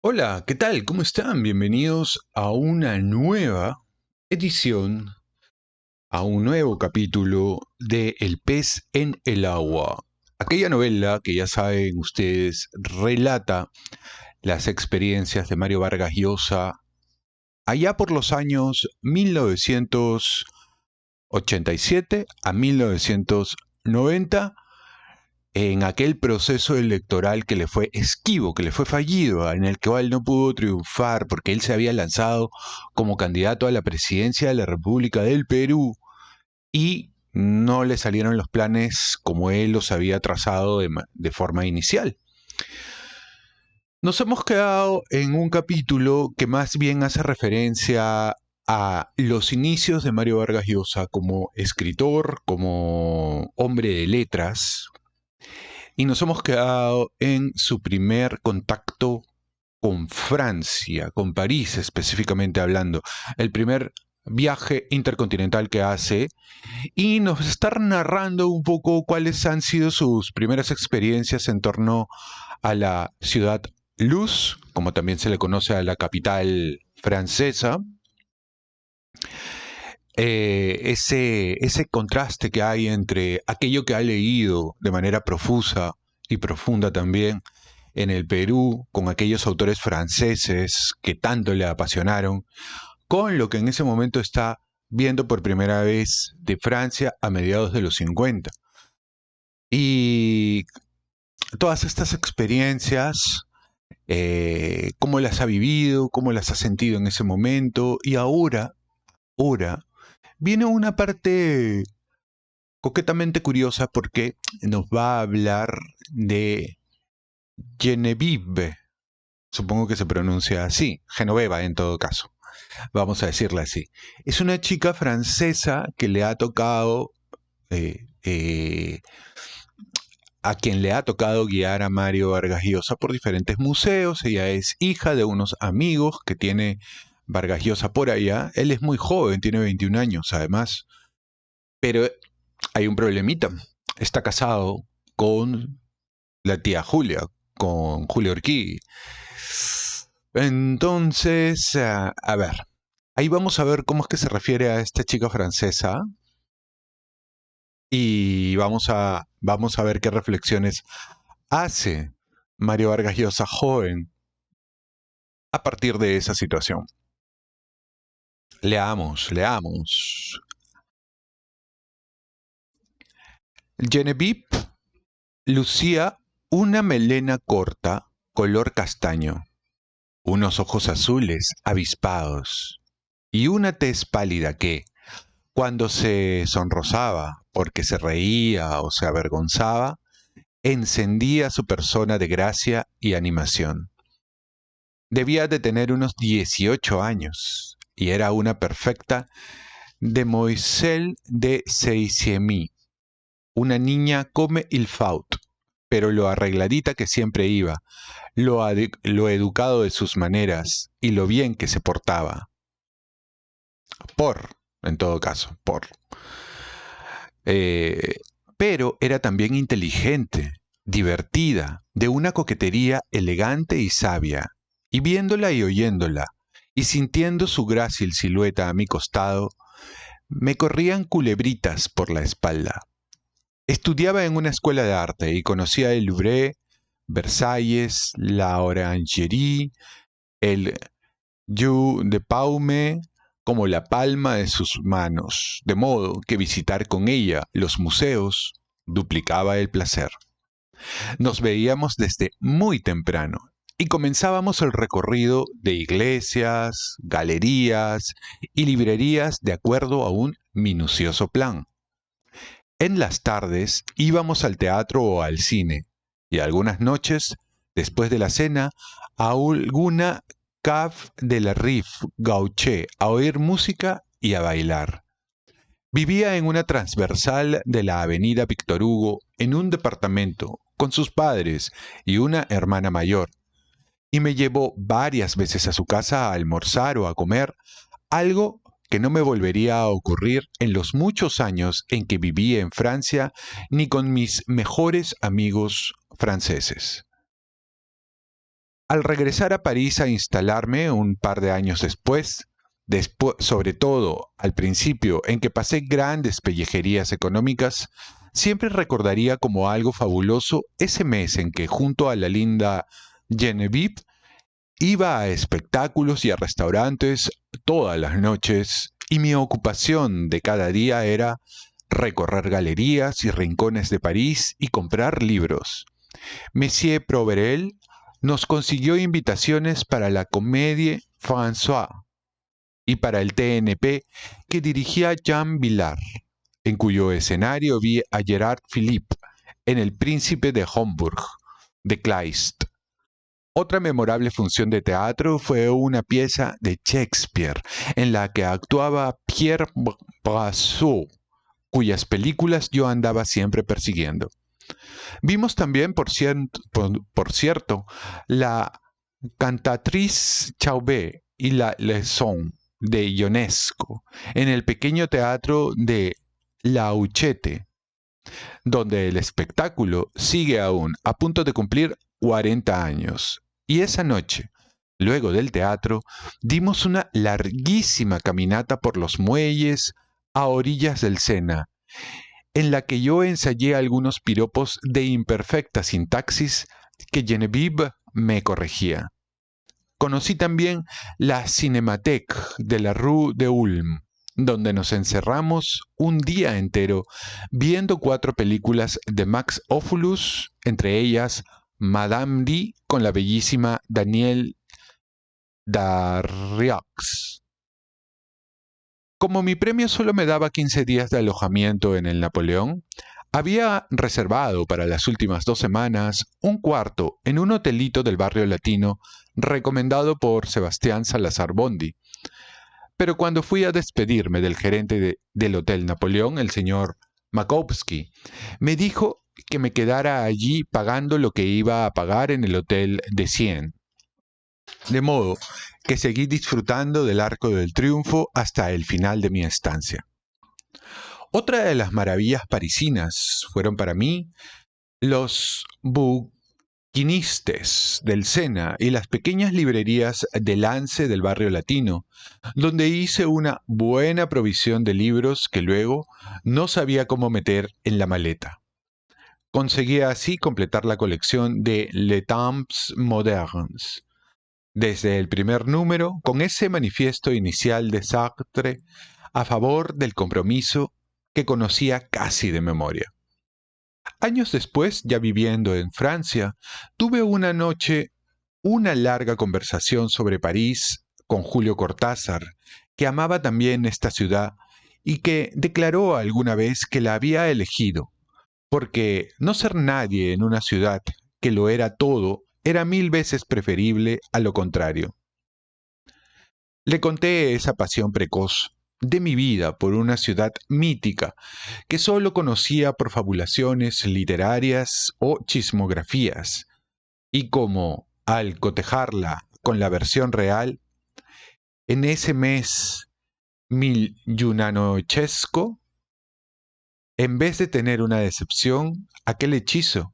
Hola, ¿qué tal? ¿Cómo están? Bienvenidos a una nueva edición, a un nuevo capítulo de El pez en el agua. Aquella novela que ya saben ustedes relata las experiencias de Mario Vargas Llosa allá por los años 1987 a 1990 en aquel proceso electoral que le fue esquivo, que le fue fallido, en el cual no pudo triunfar porque él se había lanzado como candidato a la presidencia de la República del Perú y no le salieron los planes como él los había trazado de forma inicial. Nos hemos quedado en un capítulo que más bien hace referencia a los inicios de Mario Vargas Llosa como escritor, como hombre de letras, y nos hemos quedado en su primer contacto con Francia, con París específicamente hablando, el primer viaje intercontinental que hace y nos está narrando un poco cuáles han sido sus primeras experiencias en torno a la ciudad Luz, como también se le conoce a la capital francesa, ese contraste que hay entre aquello que ha leído de manera profusa y profunda también en el Perú, con aquellos autores franceses que tanto le apasionaron, con lo que en ese momento está viendo por primera vez de Francia a mediados de los 50. Y todas estas experiencias, cómo las ha vivido, cómo las ha sentido en ese momento, y ahora, viene una parte coquetamente curiosa porque nos va a hablar de Genevieve, supongo que se pronuncia así, Genoveva en todo caso, vamos a decirla así. Es una chica francesa que le ha tocado, eh, eh, a quien le ha tocado guiar a Mario Vargas Llosa por diferentes museos. Ella es hija de unos amigos que tiene Vargas Llosa por allá. Él es muy joven, tiene 21 años además, pero hay un problemita. Está casado con la tía Julia, con Julia Orquí. Entonces, a ver, ahí vamos a ver cómo es que se refiere a esta chica francesa y vamos a ver qué reflexiones hace Mario Vargas Llosa joven a partir de esa situación. Leamos, leamos. Genevieve lucía una melena corta, color castaño, unos ojos azules avispados y una tez pálida que, cuando se sonrosaba porque se reía o se avergonzaba, encendía su persona de gracia y animación. Debía de tener unos 18 años y era una perfecta demoiselle de Seisiemy, una niña come il faut, pero lo arregladita que siempre iba, lo educado de sus maneras y lo bien que se portaba. En todo caso, Eh, pero era también inteligente, divertida, de una coquetería elegante y sabia, y viéndola y oyéndola, y sintiendo su grácil silueta a mi costado, me corrían culebritas por la espalda. Estudiaba en una escuela de arte y conocía el Louvre, Versalles, la Orangerie, el Jeu de Paume como la palma de sus manos, de modo que visitar con ella los museos duplicaba el placer. Nos veíamos desde muy temprano y comenzábamos el recorrido de iglesias, galerías y librerías de acuerdo a un minucioso plan. En las tardes íbamos al teatro o al cine y algunas noches, después de la cena, a alguna cave de la Rive Gauche a oír música y a bailar. Vivía en una transversal de la avenida Víctor Hugo en un departamento con sus padres y una hermana mayor, y me llevó varias veces a su casa a almorzar o a comer, algo que no me volvería a ocurrir en los muchos años en que viví en Francia ni con mis mejores amigos franceses. Al regresar a París a instalarme un par de años después, sobre todo al principio en que pasé grandes pellejerías económicas, siempre recordaría como algo fabuloso ese mes en que junto a la linda Genevieve iba a espectáculos y a restaurantes todas las noches y mi ocupación de cada día era recorrer galerías y rincones de París y comprar libros. Monsieur Proverel nos consiguió invitaciones para la Comédie Française y para el TNP que dirigía Jean Vilar, en cuyo escenario vi a Gerard Philippe en El Príncipe de Homburg, de Kleist. Otra memorable función de teatro fue una pieza de Shakespeare en la que actuaba Pierre Brasseur, cuyas películas yo andaba siempre persiguiendo. Vimos también, por cierto, la Cantatrice Chauvet y la Leçon de Ionesco en el pequeño teatro de La Huchette, donde el espectáculo sigue aún a punto de cumplir 40 años. Y esa noche, luego del teatro, dimos una larguísima caminata por los muelles a orillas del Sena, en la que yo ensayé algunos piropos de imperfecta sintaxis que Genevieve me corregía. Conocí también la Cinémathèque de la Rue de Ulm, donde nos encerramos un día entero viendo 4 películas de Max Ophüls, entre ellas Madame D con la bellísima Danielle Darrieux. Como mi premio solo me daba 15 días de alojamiento en el Napoleón, había reservado para las últimas 2 semanas un cuarto en un hotelito del barrio latino recomendado por Sebastián Salazar Bondi. Pero cuando fui a despedirme del gerente del Hotel Napoleón, el señor Makowski, me dijo que me quedara allí pagando lo que iba a pagar en el Hotel de Sienne. De modo que seguí disfrutando del Arco del Triunfo hasta el final de mi estancia. Otra de las maravillas parisinas fueron para mí los buquinistes del Sena y las pequeñas librerías de Lance del barrio latino, donde hice una buena provisión de libros que luego no sabía cómo meter en la maleta. Conseguí así completar la colección de Les Temps Modernes, desde el primer número, con ese manifiesto inicial de Sartre a favor del compromiso que conocía casi de memoria. Años después, ya viviendo en Francia, tuve una noche una larga conversación sobre París con Julio Cortázar, que amaba también esta ciudad y que declaró alguna vez que la había elegido, porque no ser nadie en una ciudad que lo era todo era 1000 veces preferible a lo contrario. Le conté esa pasión precoz de mi vida por una ciudad mítica que solo conocía por fabulaciones literarias o chismografías, y como, al cotejarla con la versión real, en ese mes milyunanochesco, en vez de tener una decepción, aquel hechizo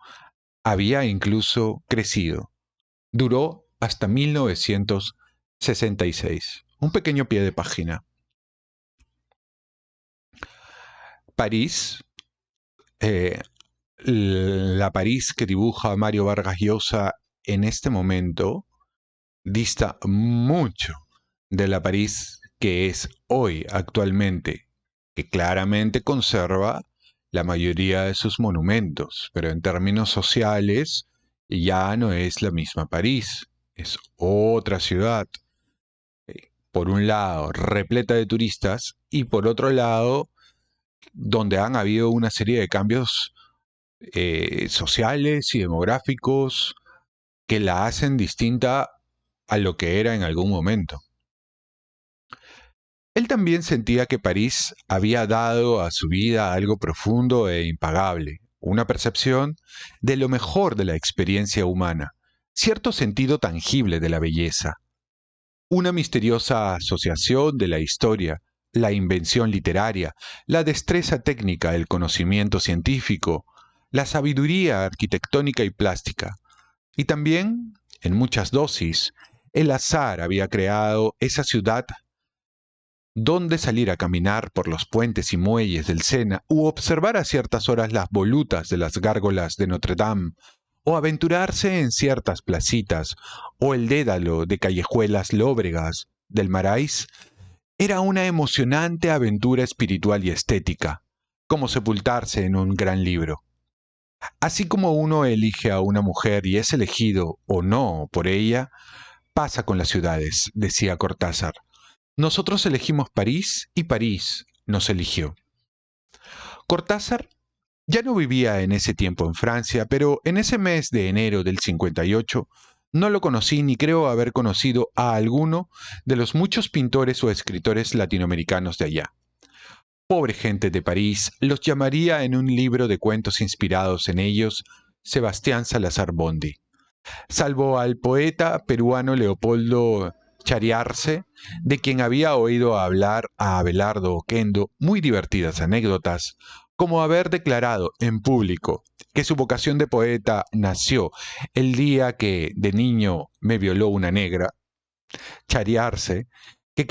había incluso crecido. Duró hasta 1966. Un pequeño pie de página. París, la París que dibuja Mario Vargas Llosa en este momento, dista mucho de la París que es hoy actualmente, que claramente conserva la mayoría de sus monumentos, pero en términos sociales ya no es la misma París, es otra ciudad. Por un lado, repleta de turistas y por otro lado, donde han habido una serie de cambios sociales y demográficos que la hacen distinta a lo que era en algún momento. Él también sentía que París había dado a su vida algo profundo e impagable, una percepción de lo mejor de la experiencia humana, cierto sentido tangible de la belleza, una misteriosa asociación de la historia, la invención literaria, la destreza técnica, el conocimiento científico, la sabiduría arquitectónica y plástica, y también En muchas dosis, el azar había creado esa ciudad donde salir a caminar por los puentes y muelles del Sena u observar a ciertas horas las volutas de las gárgolas de Notre Dame o aventurarse en ciertas placitas o el dédalo de callejuelas lóbregas del Marais era una emocionante aventura espiritual y estética, como sepultarse en un gran libro. Así como uno elige a una mujer y es elegido o no por ella, pasa con las ciudades, decía Cortázar. Nosotros elegimos París y París nos eligió. Cortázar ya no vivía en ese tiempo en Francia, pero en ese mes de enero del 58 no lo conocí ni creo haber conocido a alguno de los muchos pintores o escritores latinoamericanos de allá. Pobre gente de París, los llamaría en un libro de cuentos inspirados en ellos Sebastián Salazar Bondy. Salvo al poeta peruano Leopoldo Chariarce, de quien había oído hablar a Abelardo Oquendo muy divertidas anécdotas, como haber declarado en público que su vocación de poeta nació el día que de niño me violó una negra, Chariarce, que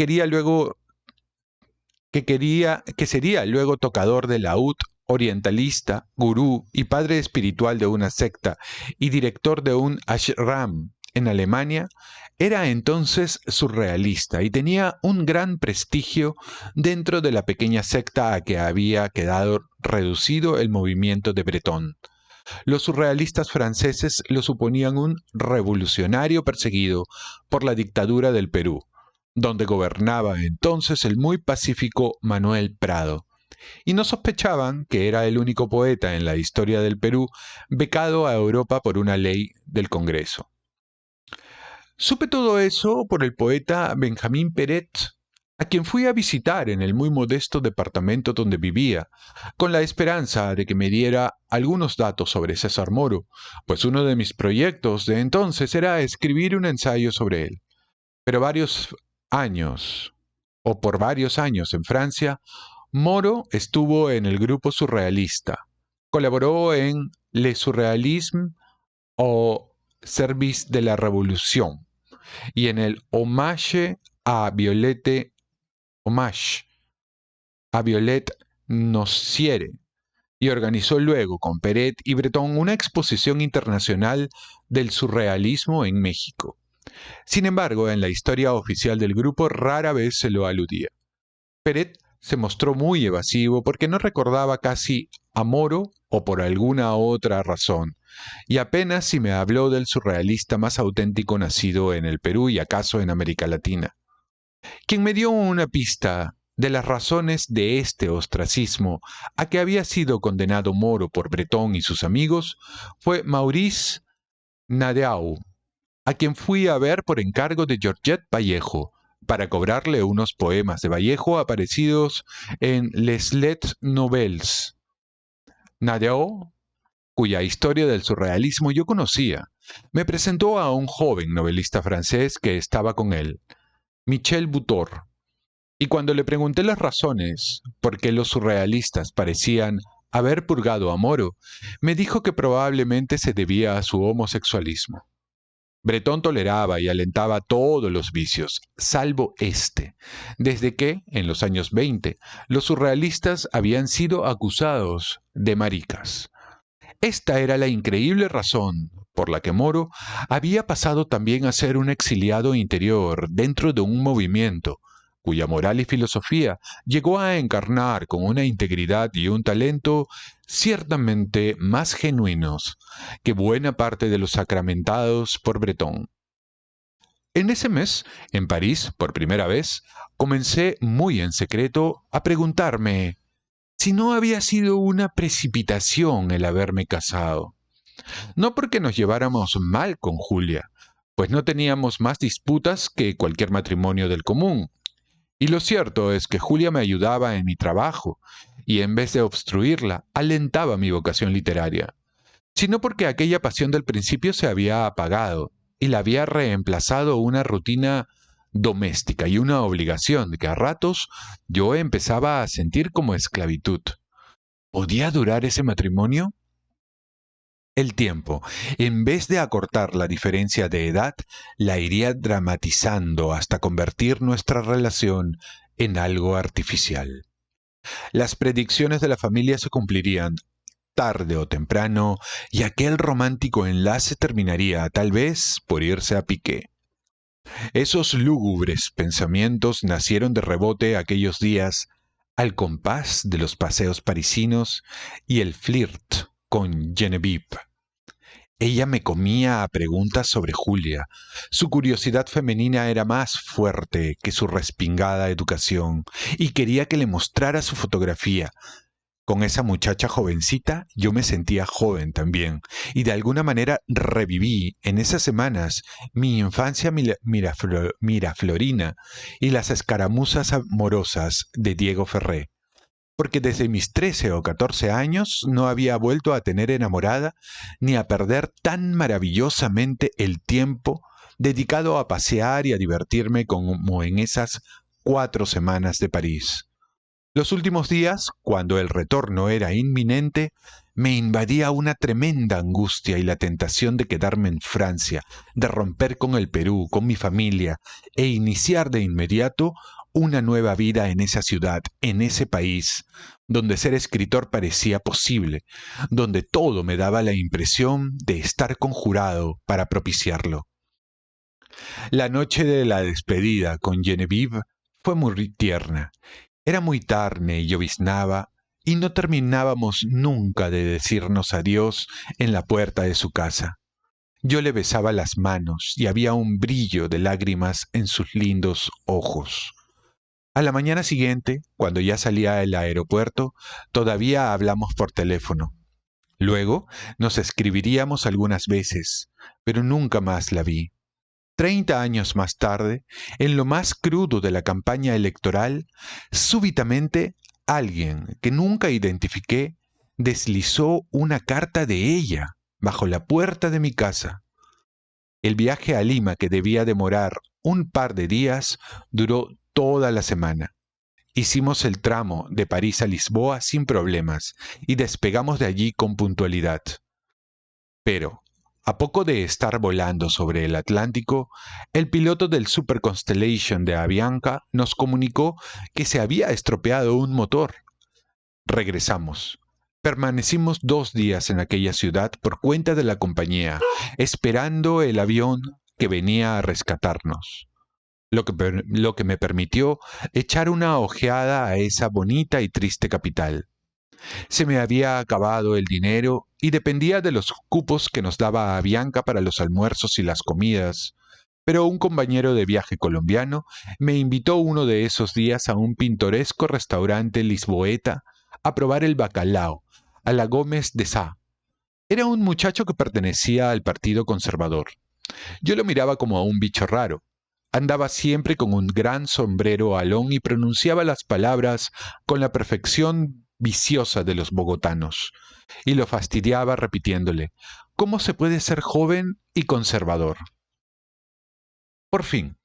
sería luego tocador de laúd, orientalista, gurú y padre espiritual de una secta y director de un ashram en Alemania, era entonces surrealista y tenía un gran prestigio dentro de la pequeña secta a que había quedado reducido el movimiento de Breton. Los surrealistas franceses lo suponían un revolucionario perseguido por la dictadura del Perú, donde gobernaba entonces el muy pacífico Manuel Prado, y no sospechaban que era el único poeta en la historia del Perú becado a Europa por una ley del Congreso. Supe todo eso por el poeta Benjamín Peret, a quien fui a visitar en el muy modesto departamento donde vivía, con la esperanza de que me diera algunos datos sobre César Moro, pues uno de mis proyectos de entonces era escribir un ensayo sobre él. Pero por varios años en Francia, Moro estuvo en el grupo surrealista. Colaboró en Le Surrealisme au Service de la Revolution y en el Hommage a Violette Noziere, y organizó luego con Peret y Breton una exposición internacional del surrealismo en México. Sin embargo, en la historia oficial del grupo rara vez se lo aludía. Peret se mostró muy evasivo porque no recordaba casi a Moro o por alguna otra razón, y apenas si me habló del surrealista más auténtico nacido en el Perú y acaso en América Latina. Quien me dio una pista de las razones de este ostracismo a que había sido condenado Moro por Breton y sus amigos fue Maurice Nadeau, a quien fui a ver por encargo de Georgette Vallejo, para cobrarle unos poemas de Vallejo aparecidos en Les Lettres Nouvelles. Nadeau, cuya historia del surrealismo yo conocía, me presentó a un joven novelista francés que estaba con él, Michel Butor, y cuando le pregunté las razones por qué los surrealistas parecían haber purgado a Moro, me dijo que probablemente se debía a su homosexualismo. Breton toleraba y alentaba todos los vicios, salvo este, desde que, en los años 20, los surrealistas habían sido acusados de maricas. Esta era la increíble razón por la que Moro había pasado también a ser un exiliado interior dentro de un movimiento cuya moral y filosofía llegó a encarnar con una integridad y un talento ciertamente más genuinos que buena parte de los sacramentados por Breton. En ese mes, en París, por primera vez, comencé muy en secreto a preguntarme si no había sido una precipitación el haberme casado. No porque nos lleváramos mal con Julia, pues no teníamos más disputas que cualquier matrimonio del común. Y lo cierto es que Julia me ayudaba en mi trabajo, y en vez de obstruirla, alentaba mi vocación literaria, sino porque aquella pasión del principio se había apagado y la había reemplazado una rutina doméstica y una obligación que a ratos yo empezaba a sentir como esclavitud. ¿Podía durar ese matrimonio? El tiempo, en vez de acortar la diferencia de edad, la iría dramatizando hasta convertir nuestra relación en algo artificial. Las predicciones de la familia se cumplirían tarde o temprano y aquel romántico enlace terminaría tal vez por irse a pique. Esos lúgubres pensamientos nacieron de rebote aquellos días al compás de los paseos parisinos y el flirt con Genevieve. Ella me comía a preguntas sobre Julia. Su curiosidad femenina era más fuerte que su respingada educación y quería que le mostrara su fotografía. Con esa muchacha jovencita yo me sentía joven también, y de alguna manera reviví en esas semanas mi infancia miraflorina y las escaramuzas amorosas de Diego Ferré, porque desde mis 13 o 14 años no había vuelto a tener enamorada ni a perder tan maravillosamente el tiempo dedicado a pasear y a divertirme como en esas 4 semanas de París. Los últimos días, cuando el retorno era inminente, me invadía una tremenda angustia y la tentación de quedarme en Francia, de romper con el Perú, con mi familia, e iniciar de inmediato una nueva vida en esa ciudad, en ese país, donde ser escritor parecía posible, donde todo me daba la impresión de estar conjurado para propiciarlo. La noche de la despedida con Genevieve fue muy tierna. Era muy tarde y lloviznaba, y no terminábamos nunca de decirnos adiós en la puerta de su casa. Yo le besaba las manos y había un brillo de lágrimas en sus lindos ojos. A la mañana siguiente, cuando ya salía del aeropuerto, todavía hablamos por teléfono. Luego nos escribiríamos algunas veces, pero nunca más la vi. 30 años más tarde, en lo más crudo de la campaña electoral, súbitamente alguien que nunca identifiqué deslizó una carta de ella bajo la puerta de mi casa. El viaje a Lima, que debía demorar un par de días, duró toda la semana. Hicimos el tramo de París a Lisboa sin problemas y despegamos de allí con puntualidad. Pero, a poco de estar volando sobre el Atlántico, el piloto del Super Constellation de Avianca nos comunicó que se había estropeado un motor. Regresamos. Permanecimos 2 días en aquella ciudad por cuenta de la compañía, esperando el avión que venía a rescatarnos, lo que me permitió echar una ojeada a esa bonita y triste capital. Se me había acabado el dinero y dependía de los cupos que nos daba Avianca para los almuerzos y las comidas, pero un compañero de viaje colombiano me invitó uno de esos días a un pintoresco restaurante lisboeta a probar el bacalao, a la Gómez de Sá. Era un muchacho que pertenecía al Partido Conservador. Yo lo miraba como a un bicho raro. Andaba siempre con un gran sombrero alón y pronunciaba las palabras con la perfección viciosa de los bogotanos, y lo fastidiaba repitiéndole: ¿cómo se puede ser joven y conservador? Por fin,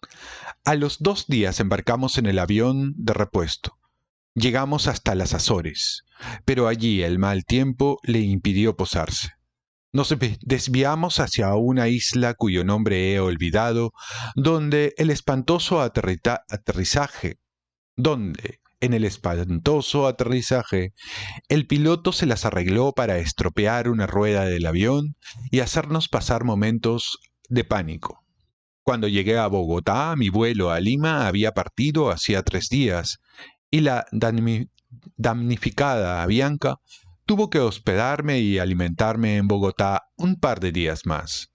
a los 2 días embarcamos en el avión de repuesto. Llegamos hasta las Azores, pero allí el mal tiempo le impidió posarse. Nos desviamos hacia una isla cuyo nombre he olvidado, donde en el espantoso aterrizaje, el piloto se las arregló para estropear una rueda del avión y hacernos pasar momentos de pánico. Cuando llegué a Bogotá, mi vuelo a Lima había partido hacía 3 días, y la damnificada Avianca tuvo que hospedarme y alimentarme en Bogotá un par de días más.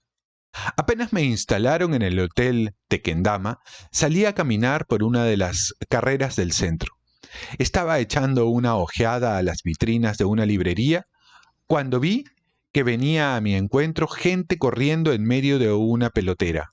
Apenas me instalaron en el hotel Tequendama, salí a caminar por una de las carreras del centro. Estaba echando una ojeada a las vitrinas de una librería cuando vi que venía a mi encuentro gente corriendo en medio de una pelotera.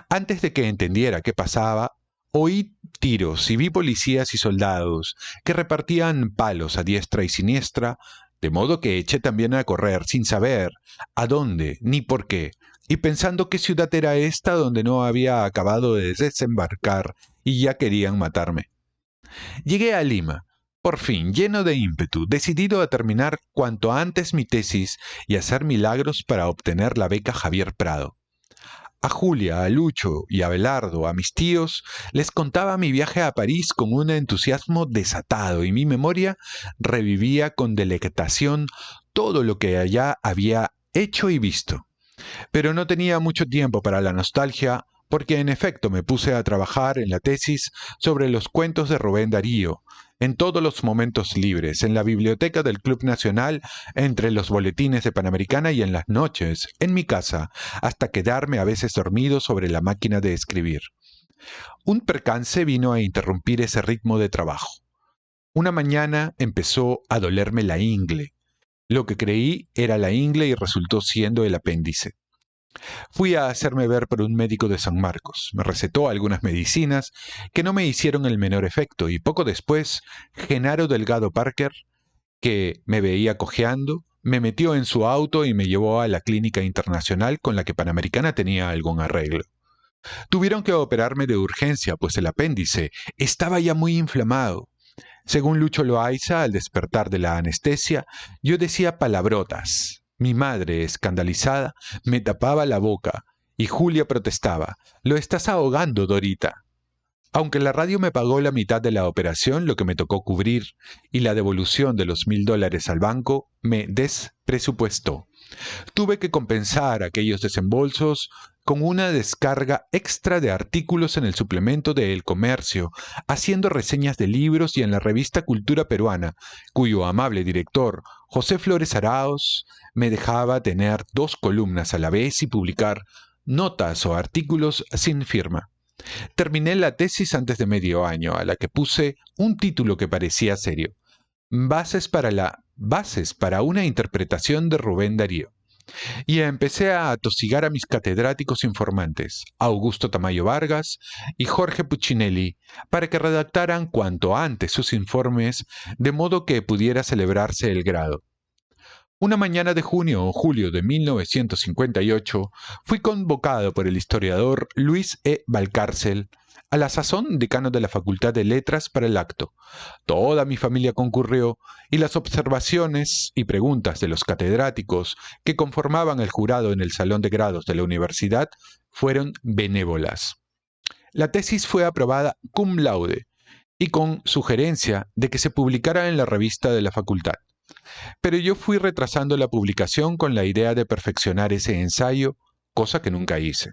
Antes de que entendiera qué pasaba, oí tiros y vi policías y soldados que repartían palos a diestra y siniestra, de modo que eché también a correr sin saber a dónde ni por qué, y pensando qué ciudad era esta donde no había acabado de desembarcar y ya querían matarme. Llegué a Lima, Por fin, lleno de ímpetu, decidido a terminar cuanto antes mi tesis y hacer milagros para obtener la beca Javier Prado. A Julia, a Lucho y a Abelardo, a mis tíos, les contaba mi viaje a París con un entusiasmo desatado y mi memoria revivía con delectación todo lo que allá había hecho y visto. Pero no tenía mucho tiempo para la nostalgia porque en efecto me puse a trabajar en la tesis sobre los cuentos de Rubén Darío, en todos los momentos libres, en la biblioteca del Club Nacional, entre los boletines de Panamericana y en las noches, en mi casa, hasta quedarme a veces dormido sobre la máquina de escribir. Un percance vino a interrumpir ese ritmo de trabajo. Una mañana empezó a dolerme la ingle. Lo que creí era la ingle y resultó siendo el apéndice. Fui a hacerme ver por un médico de San Marcos. Me recetó algunas medicinas que no me hicieron el menor efecto y poco después, Genaro Delgado Parker, que me veía cojeando, me metió en su auto y me llevó a la clínica internacional con la que Panamericana tenía algún arreglo. Tuvieron que operarme de urgencia, pues el apéndice estaba ya muy inflamado. Según Lucho Loaiza, al despertar de la anestesia, yo decía palabrotas. Mi madre, escandalizada, me tapaba la boca y Julia protestaba. Lo estás ahogando, Dorita. Aunque la radio me pagó la mitad de la operación, lo que me tocó cubrir, y la devolución de los $1.000 al banco, me despresupuestó. Tuve que compensar aquellos desembolsos con una descarga extra de artículos en el suplemento de El Comercio, haciendo reseñas de libros y en la revista Cultura Peruana, cuyo amable director, José Flores Araos, me dejaba tener 2 columnas a la vez y publicar notas o artículos sin firma. Terminé la tesis antes de medio año, a la que puse un título que parecía serio. Bases para una interpretación de Rubén Darío. Y empecé a atosigar a mis catedráticos informantes, Augusto Tamayo Vargas y Jorge Puccinelli, para que redactaran cuanto antes sus informes, de modo que pudiera celebrarse el grado. Una mañana de junio o julio de 1958, fui convocado por el historiador Luis E. Valcárcel, a la sazón decano de la Facultad de Letras, para el acto. Toda mi familia concurrió y las observaciones y preguntas de los catedráticos que conformaban el jurado en el salón de grados de la universidad fueron benévolas. La tesis fue aprobada cum laude y con sugerencia de que se publicara en la revista de la facultad. Pero yo fui retrasando la publicación con la idea de perfeccionar ese ensayo, cosa que nunca hice.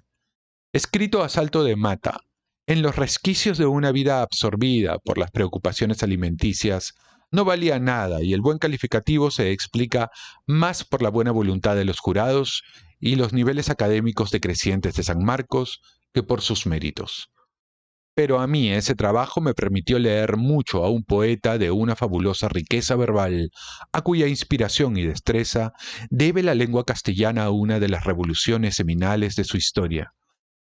Escrito a salto de mata, en los resquicios de una vida absorbida por las preocupaciones alimenticias, no valía nada y el buen calificativo se explica más por la buena voluntad de los jurados y los niveles académicos decrecientes de San Marcos que por sus méritos. Pero a mí ese trabajo me permitió leer mucho a un poeta de una fabulosa riqueza verbal, a cuya inspiración y destreza debe la lengua castellana a una de las revoluciones seminales de su historia.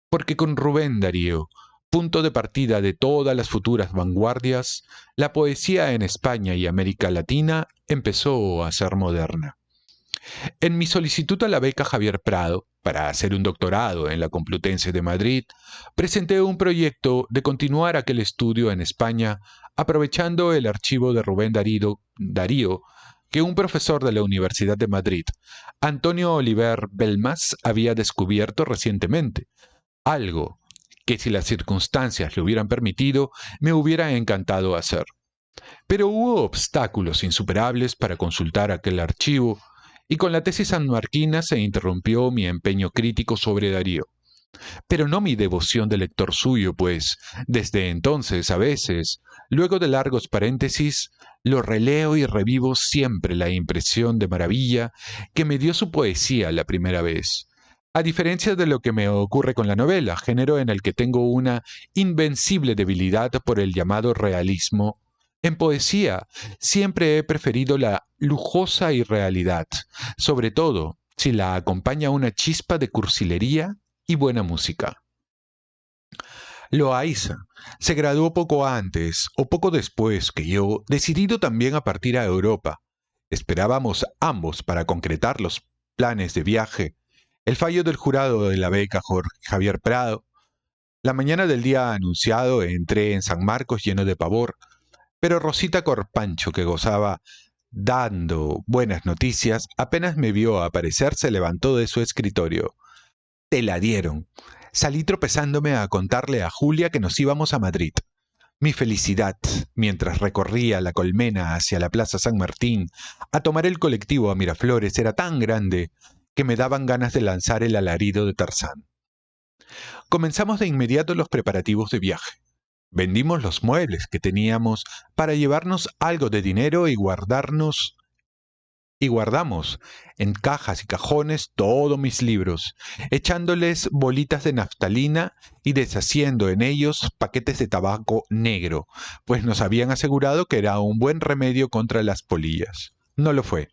Porque con Rubén Darío, punto de partida de todas las futuras vanguardias, la poesía en España y América Latina empezó a ser moderna. En mi solicitud a la beca Javier Prado, para hacer un doctorado en la Complutense de Madrid, presenté un proyecto de continuar aquel estudio en España, aprovechando el archivo de Rubén Darío que un profesor de la Universidad de Madrid, Antonio Oliver Belmas, había descubierto recientemente, algo que si las circunstancias lo hubieran permitido, me hubiera encantado hacer. Pero hubo obstáculos insuperables para consultar aquel archivo, y con la tesis sanmarquina se interrumpió mi empeño crítico sobre Darío. Pero no mi devoción de lector suyo, pues, desde entonces, a veces, luego de largos paréntesis, lo releo y revivo siempre la impresión de maravilla que me dio su poesía la primera vez. A diferencia de lo que me ocurre con la novela, género en el que tengo una invencible debilidad por el llamado realismo, en poesía siempre he preferido la lujosa irrealidad, sobre todo si la acompaña una chispa de cursilería y buena música. Loaiza se graduó poco antes o poco después que yo, decidido también a partir a Europa. Esperábamos ambos para concretar los planes de viaje, el fallo del jurado de la beca Javier Prado. La mañana del día anunciado entré en San Marcos lleno de pavor. Pero Rosita Corpancho, que gozaba dando buenas noticias, apenas me vio aparecer, se levantó de su escritorio. Te la dieron. Salí tropezándome a contarle a Julia que nos íbamos a Madrid. Mi felicidad, mientras recorría la colmena hacia la Plaza San Martín, a tomar el colectivo a Miraflores, era tan grande que me daban ganas de lanzar el alarido de Tarzán. Comenzamos de inmediato los preparativos de viaje. Vendimos los muebles que teníamos para llevarnos algo de dinero y guardamos en cajas y cajones todos mis libros, echándoles bolitas de naftalina y deshaciendo en ellos paquetes de tabaco negro, pues nos habían asegurado que era un buen remedio contra las polillas. No lo fue.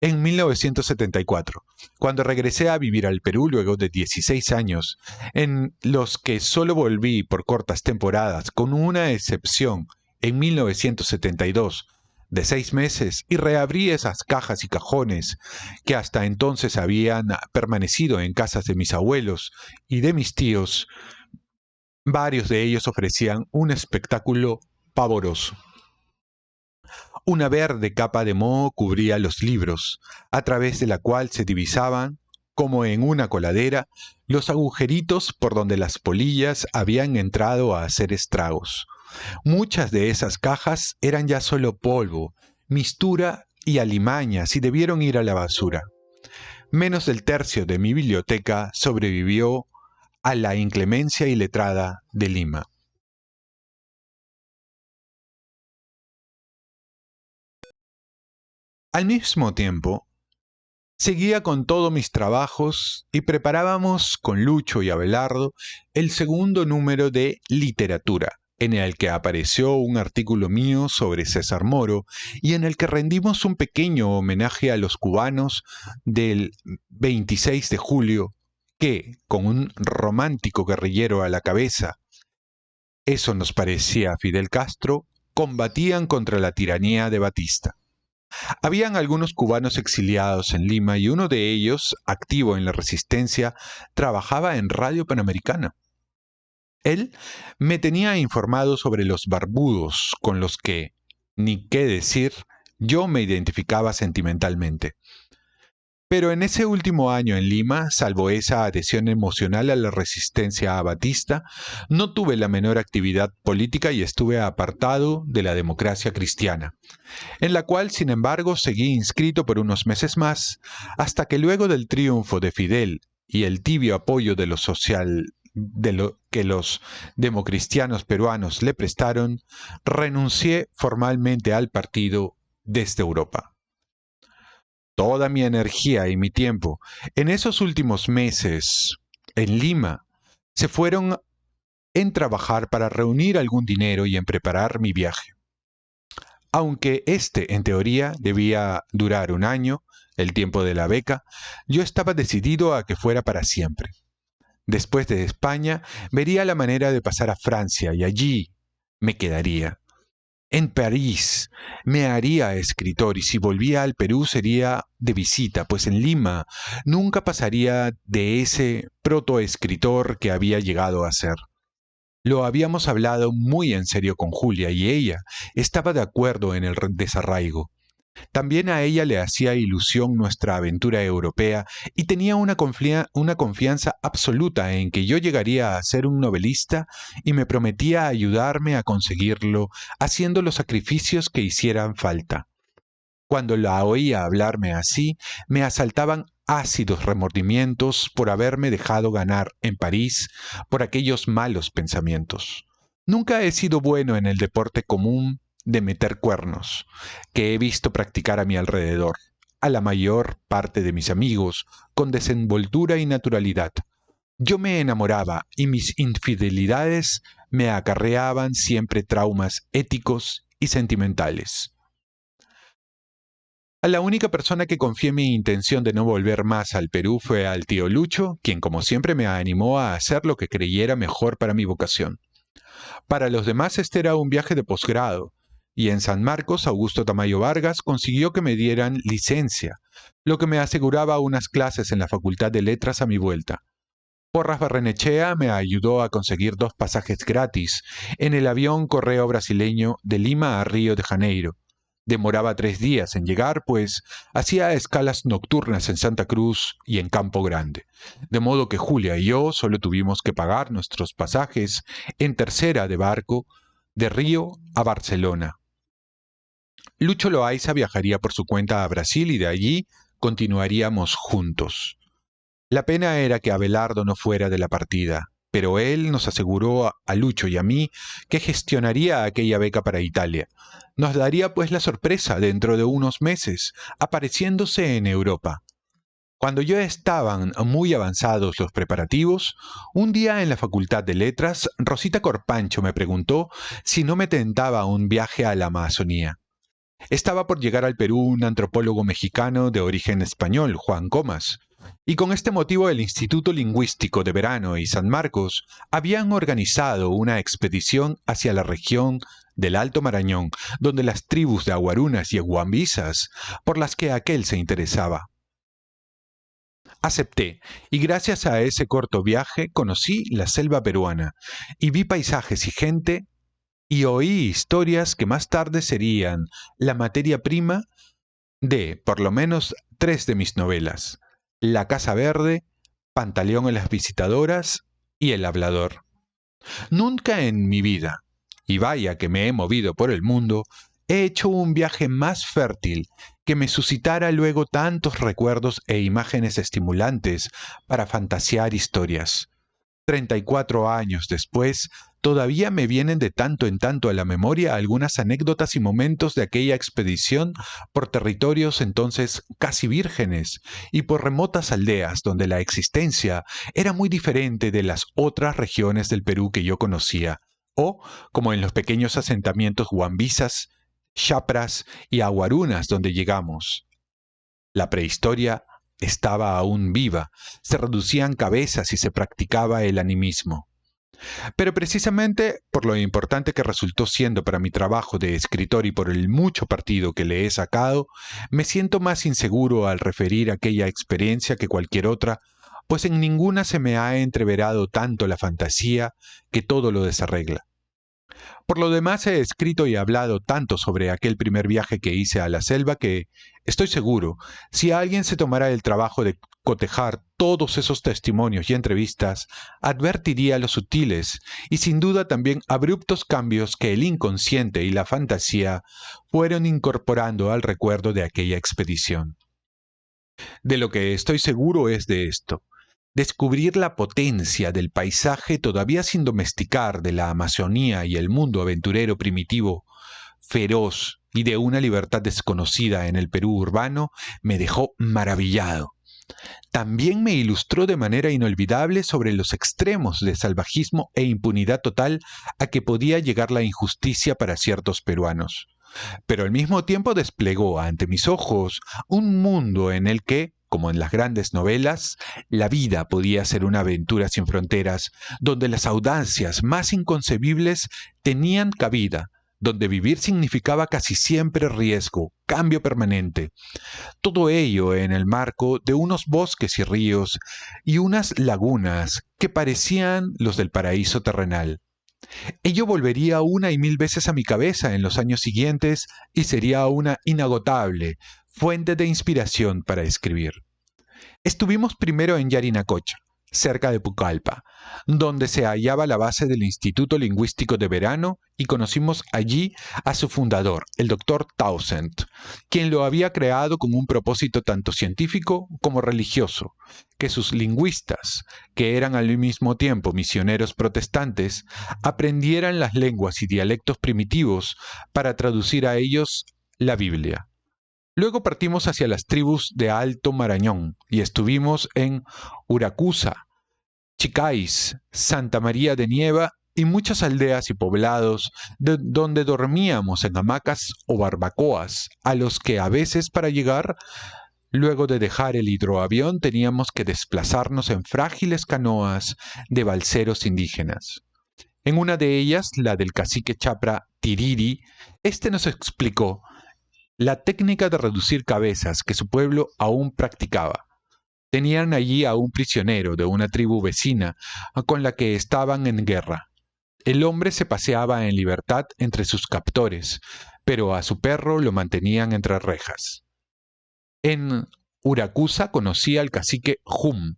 En 1974, cuando regresé a vivir al Perú luego de 16 años, en los que solo volví por cortas temporadas, con una excepción en 1972, de 6 meses, y reabrí esas cajas y cajones que hasta entonces habían permanecido en casas de mis abuelos y de mis tíos, varios de ellos ofrecían un espectáculo pavoroso. Una verde capa de moho cubría los libros, a través de la cual se divisaban, como en una coladera, los agujeritos por donde las polillas habían entrado a hacer estragos. Muchas de esas cajas eran ya solo polvo, mistura y alimañas y debieron ir a la basura. Menos del tercio de mi biblioteca sobrevivió a la inclemencia iletrada de Lima. Al mismo tiempo, seguía con todos mis trabajos y preparábamos con Lucho y Abelardo el segundo número de Literatura, en el que apareció un artículo mío sobre César Moro y en el que rendimos un pequeño homenaje a los cubanos del 26 de julio que, con un romántico guerrillero a la cabeza, eso nos parecía a Fidel Castro, combatían contra la tiranía de Batista. Habían algunos cubanos exiliados en Lima y uno de ellos, activo en la resistencia, trabajaba en Radio Panamericana. Él me tenía informado sobre los barbudos con los que, ni qué decir, yo me identificaba sentimentalmente. Pero en ese último año en Lima, salvo esa adhesión emocional a la resistencia a Batista, no tuve la menor actividad política y estuve apartado de la democracia cristiana, en la cual, sin embargo, seguí inscrito por unos meses más, hasta que luego del triunfo de Fidel y el tibio apoyo de lo que los democristianos peruanos le prestaron, renuncié formalmente al partido desde Europa. Toda mi energía y mi tiempo en esos últimos meses en Lima se fueron en trabajar para reunir algún dinero y en preparar mi viaje. Aunque este, en teoría, debía durar un año, el tiempo de la beca, yo estaba decidido a que fuera para siempre. Después de España, vería la manera de pasar a Francia y allí me quedaría. En París me haría escritor y si volvía al Perú sería de visita, pues en Lima nunca pasaría de ese protoescritor que había llegado a ser. Lo habíamos hablado muy en serio con Julia y ella estaba de acuerdo en el desarraigo. También a ella le hacía ilusión nuestra aventura europea y tenía una confianza absoluta en que yo llegaría a ser un novelista y me prometía ayudarme a conseguirlo haciendo los sacrificios que hicieran falta. Cuando la oía hablarme así, me asaltaban ácidos remordimientos por haberme dejado ganar en París por aquellos malos pensamientos. Nunca he sido bueno en el deporte común de meter cuernos, que he visto practicar a mi alrededor, a la mayor parte de mis amigos, con desenvoltura y naturalidad. Yo me enamoraba y mis infidelidades me acarreaban siempre traumas éticos y sentimentales. A la única persona que confié en mi intención de no volver más al Perú fue al tío Lucho, quien como siempre me animó a hacer lo que creyera mejor para mi vocación. Para los demás este era un viaje de posgrado, y en San Marcos Augusto Tamayo Vargas consiguió que me dieran licencia, lo que me aseguraba unas clases en la Facultad de Letras a mi vuelta. Porras Barrenechea me ayudó a conseguir 2 pasajes gratis en el avión Correo brasileño de Lima a Río de Janeiro. Demoraba 3 días en llegar, pues hacía escalas nocturnas en Santa Cruz y en Campo Grande. De modo que Julia y yo solo tuvimos que pagar nuestros pasajes en tercera de barco de Río a Barcelona. Lucho Loaiza viajaría por su cuenta a Brasil y de allí continuaríamos juntos. La pena era que Abelardo no fuera de la partida, pero él nos aseguró a Lucho y a mí que gestionaría aquella beca para Italia. Nos daría pues la sorpresa dentro de unos meses, apareciéndose en Europa. Cuando ya estaban muy avanzados los preparativos, un día en la Facultad de Letras, Rosita Corpancho me preguntó si no me tentaba un viaje a la Amazonía. Estaba por llegar al Perú un antropólogo mexicano de origen español, Juan Comas, y con este motivo el Instituto Lingüístico de Verano y San Marcos habían organizado una expedición hacia la región del Alto Marañón, donde las tribus de aguarunas y eguambisas, por las que aquel se interesaba. Acepté, y gracias a ese corto viaje conocí la selva peruana, y vi paisajes y gente, y oí historias que más tarde serían la materia prima de, por lo menos, 3 de mis novelas: La Casa Verde, Pantaleón y las Visitadoras y El Hablador. Nunca en mi vida, y vaya que me he movido por el mundo, he hecho un viaje más fértil que me suscitara luego tantos recuerdos e imágenes estimulantes para fantasear historias. 34 años después, todavía me vienen de tanto en tanto a la memoria algunas anécdotas y momentos de aquella expedición por territorios entonces casi vírgenes y por remotas aldeas donde la existencia era muy diferente de las otras regiones del Perú que yo conocía, o como en los pequeños asentamientos huambisas, chapras y aguarunas donde llegamos. La prehistoria estaba aún viva, se reducían cabezas y se practicaba el animismo. Pero precisamente por lo importante que resultó siendo para mi trabajo de escritor y por el mucho partido que le he sacado, me siento más inseguro al referir aquella experiencia que cualquier otra, pues en ninguna se me ha entreverado tanto la fantasía que todo lo desarregla. Por lo demás, he escrito y hablado tanto sobre aquel primer viaje que hice a la selva que, estoy seguro, si alguien se tomara el trabajo de cotejar todos esos testimonios y entrevistas, advertiría los sutiles y sin duda también abruptos cambios que el inconsciente y la fantasía fueron incorporando al recuerdo de aquella expedición. De lo que estoy seguro es de esto: descubrir la potencia del paisaje todavía sin domesticar de la Amazonía y el mundo aventurero primitivo, feroz y de una libertad desconocida en el Perú urbano, me dejó maravillado. También me ilustró de manera inolvidable sobre los extremos de salvajismo e impunidad total a que podía llegar la injusticia para ciertos peruanos. Pero al mismo tiempo desplegó ante mis ojos un mundo en el que, como en las grandes novelas, la vida podía ser una aventura sin fronteras, donde las audacias más inconcebibles tenían cabida, donde vivir significaba casi siempre riesgo, cambio permanente. Todo ello en el marco de unos bosques y ríos y unas lagunas que parecían los del paraíso terrenal. Ello volvería una y mil veces a mi cabeza en los años siguientes y sería una inagotable fuente de inspiración para escribir. Estuvimos primero en Yarinacocha, cerca de Pucallpa, donde se hallaba la base del Instituto Lingüístico de Verano, y conocimos allí a su fundador, el doctor Townsend, quien lo había creado con un propósito tanto científico como religioso: que sus lingüistas, que eran al mismo tiempo misioneros protestantes, aprendieran las lenguas y dialectos primitivos para traducir a ellos la Biblia. Luego partimos hacia las tribus de Alto Marañón y estuvimos en Uracusa, Chicáis, Santa María de Nieva y muchas aldeas y poblados donde dormíamos en hamacas o barbacoas, a los que a veces para llegar, luego de dejar el hidroavión, teníamos que desplazarnos en frágiles canoas de balseros indígenas. En una de ellas, la del cacique Chapra Tiriri, este nos explicó la técnica de reducir cabezas que su pueblo aún practicaba. Tenían allí a un prisionero de una tribu vecina con la que estaban en guerra. El hombre se paseaba en libertad entre sus captores, pero a su perro lo mantenían entre rejas. En Uracusa conocí al cacique Hum,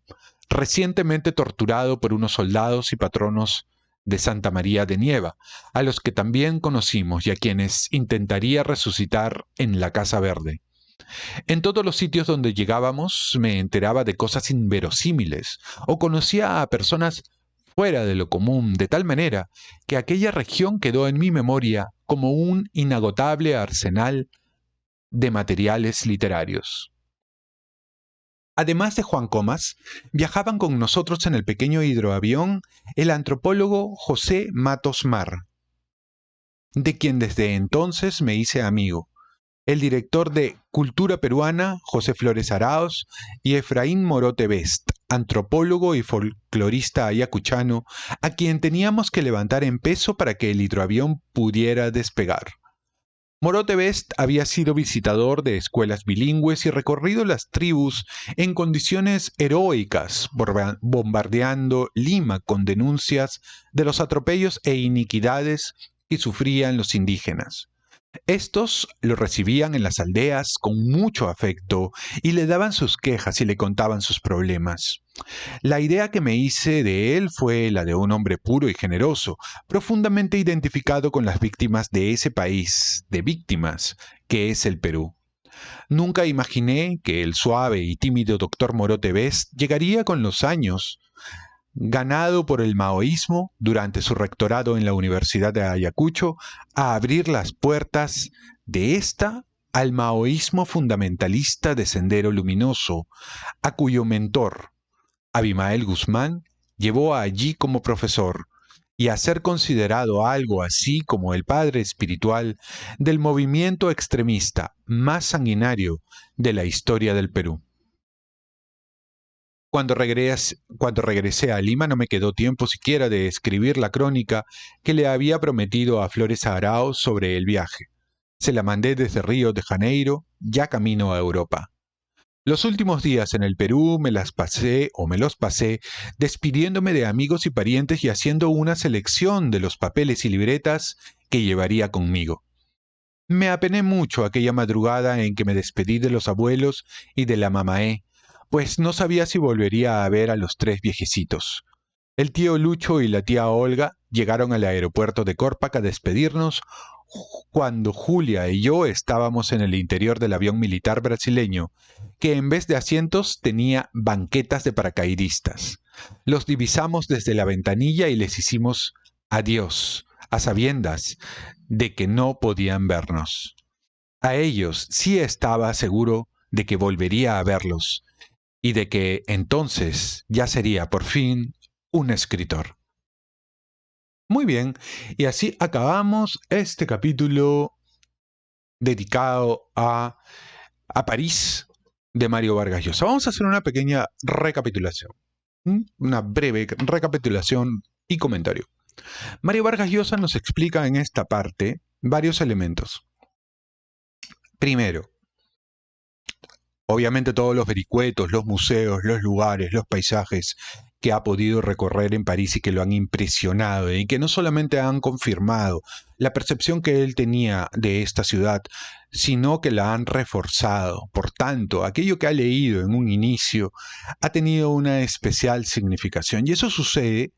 recientemente torturado por unos soldados y patronos de Santa María de Nieva, a los que también conocimos y a quienes intentaría resucitar en la Casa Verde. En todos los sitios donde llegábamos me enteraba de cosas inverosímiles o conocía a personas fuera de lo común, de tal manera que aquella región quedó en mi memoria como un inagotable arsenal de materiales literarios. Además de Juan Comas, viajaban con nosotros en el pequeño hidroavión el antropólogo José Matos Mar, de quien desde entonces me hice amigo, el director de Cultura Peruana, José Flores Araos, y Efraín Morote Best, antropólogo y folclorista ayacuchano, a quien teníamos que levantar en peso para que el hidroavión pudiera despegar. Morote Best había sido visitador de escuelas bilingües y recorrido las tribus en condiciones heroicas, bombardeando Lima con denuncias de los atropellos e iniquidades que sufrían los indígenas. Estos lo recibían en las aldeas con mucho afecto y le daban sus quejas y le contaban sus problemas. La idea que me hice de él fue la de un hombre puro y generoso, profundamente identificado con las víctimas de ese país de víctimas que es el Perú. Nunca imaginé que el suave y tímido doctor Morote Best llegaría con los años, ganado por el maoísmo durante su rectorado en la Universidad de Ayacucho, a abrir las puertas de esta al maoísmo fundamentalista de Sendero Luminoso, a cuyo mentor, Abimael Guzmán, llevó allí como profesor, y a ser considerado algo así como el padre espiritual del movimiento extremista más sanguinario de la historia del Perú. Cuando regresé a Lima no me quedó tiempo siquiera de escribir la crónica que le había prometido a Flores Arauz sobre el viaje. Se la mandé desde Río de Janeiro, ya camino a Europa. Los últimos días en el Perú me los pasé despidiéndome de amigos y parientes y haciendo una selección de los papeles y libretas que llevaría conmigo. Me apené mucho aquella madrugada en que me despedí de los abuelos y de la mamaé, pues no sabía si volvería a ver a los tres viejecitos. El tío Lucho y la tía Olga llegaron al aeropuerto de Córpac a despedirnos cuando Julia y yo estábamos en el interior del avión militar brasileño, que en vez de asientos tenía banquetas de paracaidistas. Los divisamos desde la ventanilla y les hicimos adiós, a sabiendas de que no podían vernos. A ellos sí estaba seguro de que volvería a verlos y de que entonces ya sería por fin un escritor. Muy bien, y así acabamos este capítulo dedicado a París de Mario Vargas Llosa. Vamos a hacer una pequeña recapitulación, una breve recapitulación y comentario. Mario Vargas Llosa nos explica en esta parte varios elementos. Primero, obviamente todos los vericuetos, los museos, los lugares, los paisajes que ha podido recorrer en París y que lo han impresionado y que no solamente han confirmado la percepción que él tenía de esta ciudad, sino que la han reforzado. Por tanto, aquello que ha leído en un inicio ha tenido una especial significación. Y eso sucede,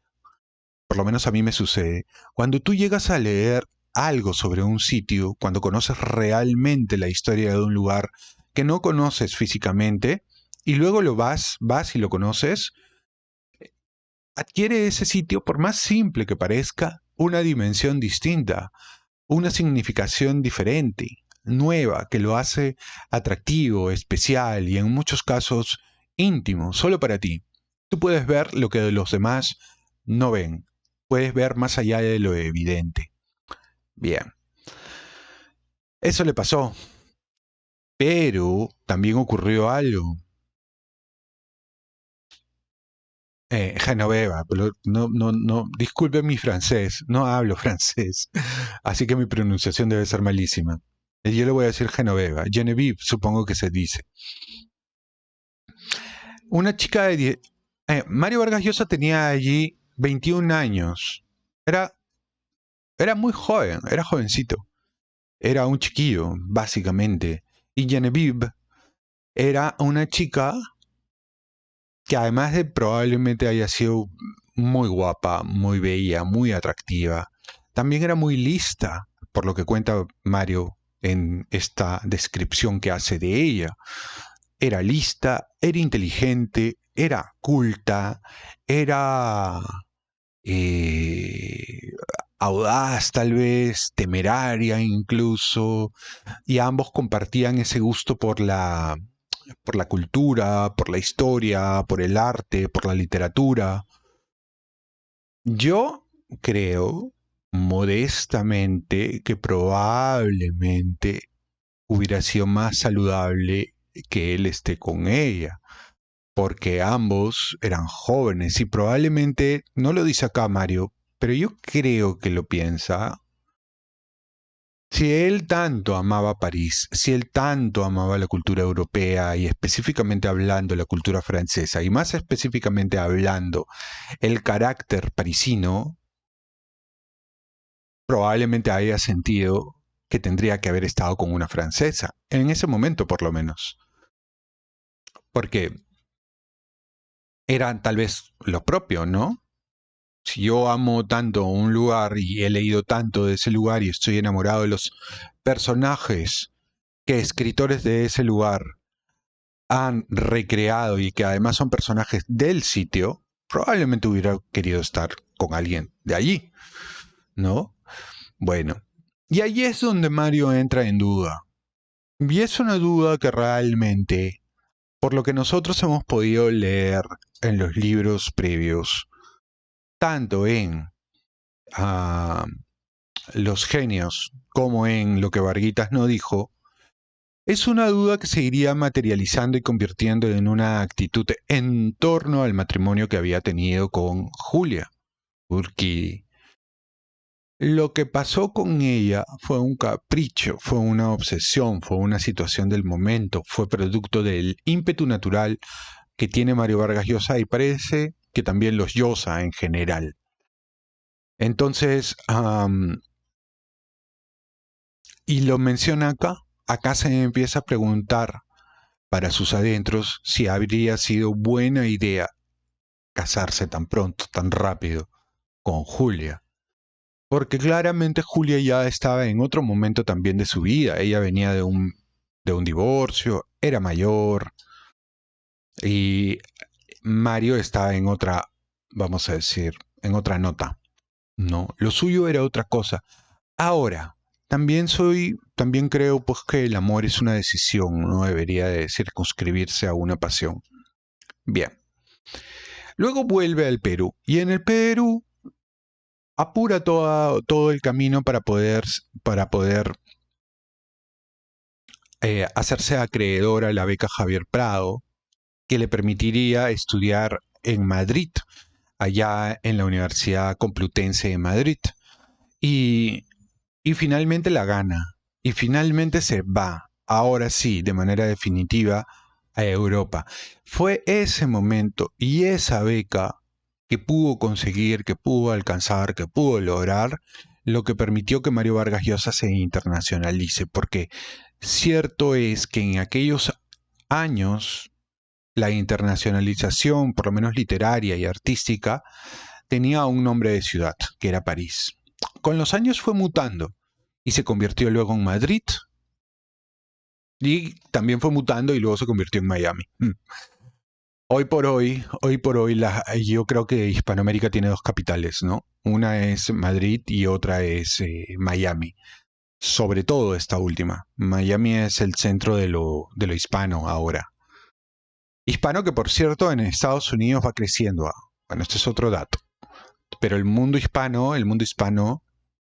por lo menos a mí me sucede, cuando tú llegas a leer algo sobre un sitio, cuando conoces realmente la historia de un lugar que no conoces físicamente, y luego vas y lo conoces, adquiere ese sitio, por más simple que parezca, una dimensión distinta, una significación diferente, nueva, que lo hace atractivo, especial y en muchos casos íntimo, solo para ti. Tú puedes ver lo que los demás no ven, puedes ver más allá de lo evidente. Bien, eso le pasó, pero también ocurrió algo. Genoveva, pero no, disculpe mi francés, no hablo francés, así que mi pronunciación debe ser malísima. Yo le voy a decir Genoveva, Genevieve supongo que se dice. Una chica de Mario Vargas Llosa tenía allí 21 años. Era, era muy joven, era jovencito. Era un chiquillo, básicamente. Y Genevieve era una chica que además de probablemente haya sido muy guapa, muy bella, muy atractiva, también era muy lista, por lo que cuenta Mario en esta descripción que hace de ella. Era lista, era inteligente, era culta, era eh, audaz tal vez, temeraria incluso, y ambos compartían ese gusto por la cultura, por la historia, por el arte, por la literatura. Yo creo modestamente que probablemente hubiera sido más saludable que él esté con ella, porque ambos eran jóvenes y probablemente, no lo dice acá Mario, pero yo creo que lo piensa. Si él tanto amaba París, si él tanto amaba la cultura europea y específicamente hablando la cultura francesa y más específicamente hablando el carácter parisino, probablemente haya sentido que tendría que haber estado con una francesa, en ese momento por lo menos, porque era tal vez lo propio, ¿no? Si yo amo tanto un lugar y he leído tanto de ese lugar y estoy enamorado de los personajes que escritores de ese lugar han recreado y que además son personajes del sitio, probablemente hubiera querido estar con alguien de allí, ¿no? Bueno, y ahí es donde Mario entra en duda. Y es una duda que realmente, por lo que nosotros hemos podido leer en los libros previos, tanto en uh, Los Genios como en Lo que Varguitas no dijo, es una duda que se iría materializando y convirtiendo en una actitud en torno al matrimonio que había tenido con Julia Urquidi. Lo que pasó con ella fue un capricho, fue una obsesión, fue una situación del momento, fue producto del ímpetu natural que tiene Mario Vargas Llosa y parece que también los Llosa en general. Entonces, y lo menciona acá se empieza a preguntar para sus adentros si habría sido buena idea casarse tan pronto, tan rápido, con Julia. Porque claramente Julia ya estaba en otro momento también de su vida. Ella venía de un divorcio, era mayor y Mario estaba en otra, vamos a decir, en otra nota. No, lo suyo era otra cosa. Ahora, también creo pues que el amor es una decisión, no debería de circunscribirse a una pasión. Bien. Luego vuelve al Perú y en el Perú apura todo el camino para poder hacerse acreedor a la beca Javier Prado, que le permitiría estudiar en Madrid, allá en la Universidad Complutense de Madrid. Y, y finalmente la gana. Y finalmente se va, ahora sí, de manera definitiva, a Europa. Fue ese momento y esa beca que pudo conseguir, que pudo alcanzar, que pudo lograr, lo que permitió que Mario Vargas Llosa se internacionalice, porque cierto es que en aquellos años la internacionalización, por lo menos literaria y artística, tenía un nombre de ciudad, que era París. Con los años fue mutando y se convirtió luego en Madrid y también fue mutando y luego se convirtió en Miami. Hoy por hoy, yo creo que Hispanoamérica tiene dos capitales, ¿no? Una es Madrid y otra es Miami. Sobre todo esta última. Miami es el centro de lo hispano ahora. Hispano que, por cierto, en Estados Unidos va creciendo. Bueno, este es otro dato. Pero el mundo hispano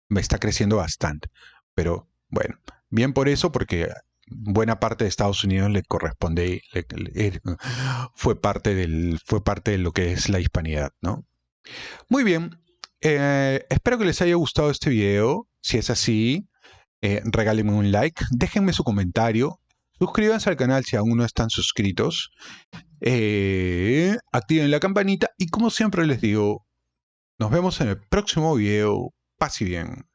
está creciendo bastante. Pero bueno, bien por eso, porque buena parte de Estados Unidos le corresponde, fue parte de lo que es la hispanidad, ¿no? Muy bien, espero que les haya gustado este video. Si es así, regálenme un like, déjenme su comentario. Suscríbanse al canal si aún no están suscritos. Activen la campanita y como siempre les digo, nos vemos en el próximo video. Paz y bien.